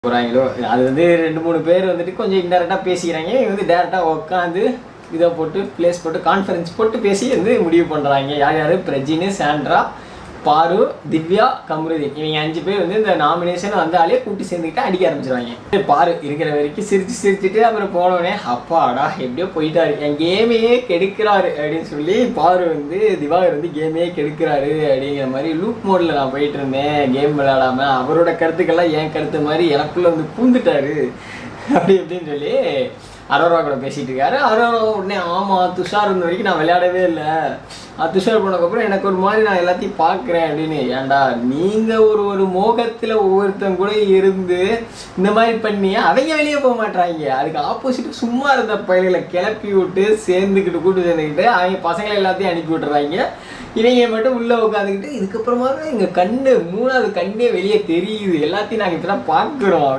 போகிறாங்களோ அது வந்து 2-3 பேர் வந்துட்டு கொஞ்சம் இன்டெரக்டாக பேசிக்கிறாங்க. இவங்க வந்து டேரெக்டாக உட்காந்து இதை போட்டு பிளேஸ் போட்டு கான்ஃபரன்ஸ் போட்டு பேசி வந்து முடிவு பண்ணுறாங்க. யார் யார்? பிரஜினு, சாண்ட்ரா, பாரு, திவ்யா, கம்ருதீன். இவங்க 5 பேர் வந்து இந்த நாமினேஷன் வந்தாலே கூட்டி சேர்ந்துக்கிட்டு அடிக்க ஆரம்பிச்சிருவாங்க. பாரு இருக்கிற வரைக்கும் சிரிச்சுட்டு அப்புறம் போனோடனே அப்பாடா எப்படியோ போயிட்டாரு, என் கேமையே கெடுக்கிறாரு அப்படின்னு சொல்லி பாரு வந்து திவாகர் வந்து கேமையே கெடுக்கிறாரு அப்படிங்கிற மாதிரி லூப் மோடில் நான் போயிட்டு இருந்தேன் கேம் விளையாடாமல். அவரோட கருத்துக்கெல்லாம் என் கருத்து மாதிரி எனக்குள்ளே வந்து பூந்துட்டாரு அப்படின்னு சொல்லி அரோரா கூட பேசிகிட்டு இருக்காரு. அரோரா உடனே ஆமாம் துஷார் இருந்த வரைக்கும் நான் விளையாடவே இல்லை, துஷார் போனதுக்கப்புறம் எனக்கு ஒரு மாதிரி நான் எல்லாத்தையும் பார்க்குறேன் அப்படின்னு. ஏன்டா நீங்கள் ஒரு மோகத்தில் ஒவ்வொருத்தங்க கூட இருந்து இந்த மாதிரி பண்ணி அவங்க வெளியே போக மாட்டாங்க. அதுக்கு ஆப்போசிட்டு சும்மா இருந்த பயிர்களை கிளப்பி விட்டு கூட்டு சேர்ந்துக்கிட்டு அவங்க பசங்களை எல்லாத்தையும் அனுப்பி விட்டுறாங்க. இவங்க மட்டும் உள்ளே உட்காந்துக்கிட்டு இதுக்கப்புறமா தான் எங்கள் கண்ணு 3வது கண்ணே வெளியே தெரியுது, எல்லாத்தையும் நாங்கள் இப்போ தான் பார்க்குறோம்.